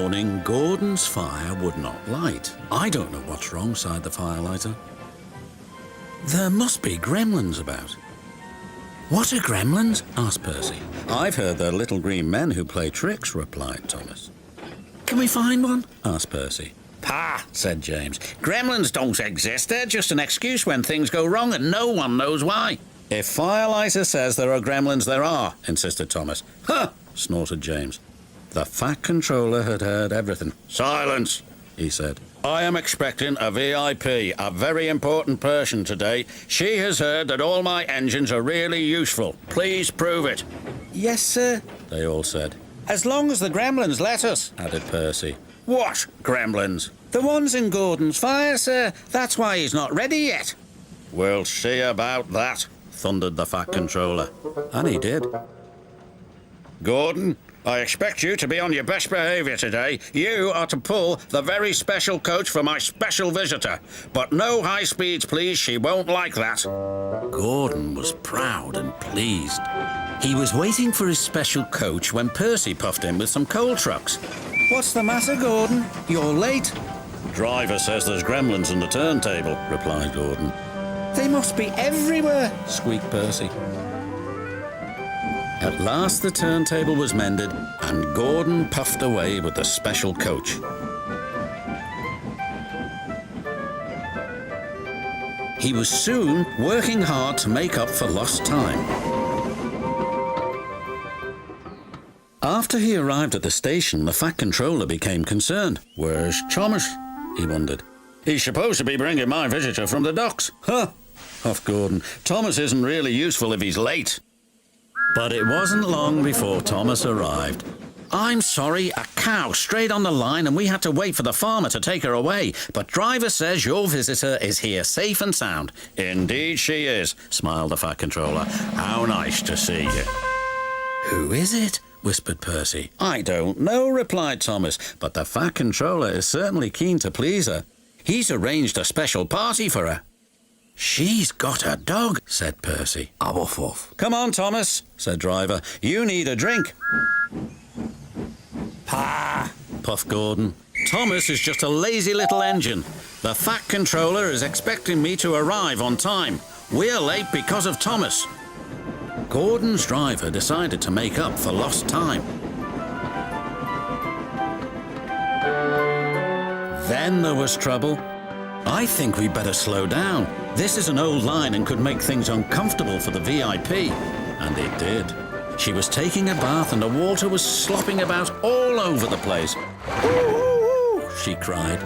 morning, Gordon's fire would not light. I don't know what's wrong, sighed the firelighter. There must be gremlins about. What are gremlins? Asked Percy. I've heard they're little green men who play tricks, replied Thomas. Can we find one? Asked Percy. Pah, said James. Gremlins don't exist. They're just an excuse when things go wrong and no one knows why. If Firelighter says there are gremlins, there are, insisted Thomas. Huh, snorted James. The Fat Controller had heard everything. Silence, he said. I am expecting a VIP, a very important person today. She has heard that all my engines are really useful. Please prove it. Yes, sir, they all said. As long as the gremlins let us, added Percy. What gremlins? The ones in Gordon's fire, sir. That's why he's not ready yet. We'll see about that, thundered the Fat Controller. And he did. Gordon, I expect you to be on your best behaviour today. You are to pull the very special coach for my special visitor. But no high speeds, please. She won't like that. Gordon was proud and pleased. He was waiting for his special coach when Percy puffed in with some coal trucks. What's the matter, Gordon? You're late. Driver says there's gremlins in the turntable, replied Gordon. They must be everywhere, squeaked Percy. At last the turntable was mended and Gordon puffed away with the special coach. He was soon working hard to make up for lost time. After he arrived at the station, the Fat Controller became concerned. Where's Thomas? He wondered. He's supposed to be bringing my visitor from the docks. Huh, huffed Gordon. Thomas isn't really useful if he's late. But it wasn't long before Thomas arrived. I'm sorry, a cow strayed on the line and we had to wait for the farmer to take her away. But driver says your visitor is here safe and sound. Indeed she is, smiled the Fat Controller. How nice to see you. Who is it? Whispered Percy. I don't know, replied Thomas, but the Fat Controller is certainly keen to please her. He's arranged a special party for her. She's got a dog, said Percy. Off off. Come on, Thomas, said Driver. You need a drink. Pah, puffed Gordon. Thomas is just a lazy little engine. The Fat Controller is expecting me to arrive on time. We're late because of Thomas. Gordon's driver decided to make up for lost time. Then there was trouble. I think we'd better slow down. This is an old line and could make things uncomfortable for the VIP. And it did. She was taking a bath and the water was slopping about all over the place. Ooh, she cried.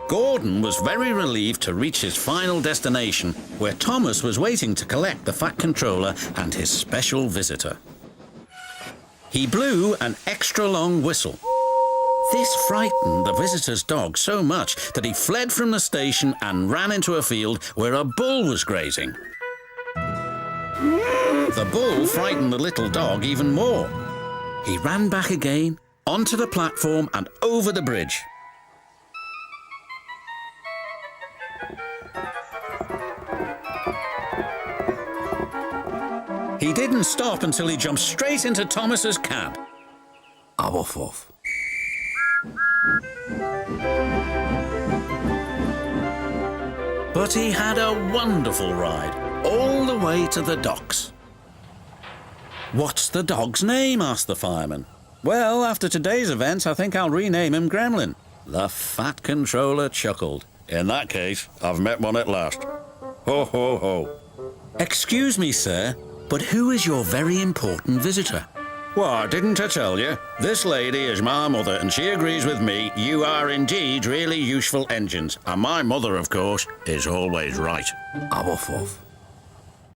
Gordon was very relieved to reach his final destination, where Thomas was waiting to collect the Fat Controller and his special visitor. He blew an extra-long whistle. This frightened the visitor's dog so much that he fled from the station and ran into a field where a bull was grazing. The bull frightened the little dog even more. He ran back again, onto the platform and over the bridge. He didn't stop until he jumped straight into Thomas's cab. Off off. But he had a wonderful ride, all the way to the docks. What's the dog's name? Asked the fireman. Well, after today's events, I think I'll rename him Gremlin. The Fat Controller chuckled. In that case, I've met one at last. Ho, ho, ho. Excuse me, sir, but who is your very important visitor? Why, didn't I tell you? This lady is my mother, and she agrees with me. You are indeed really useful engines. And my mother, of course, is always right. Off off.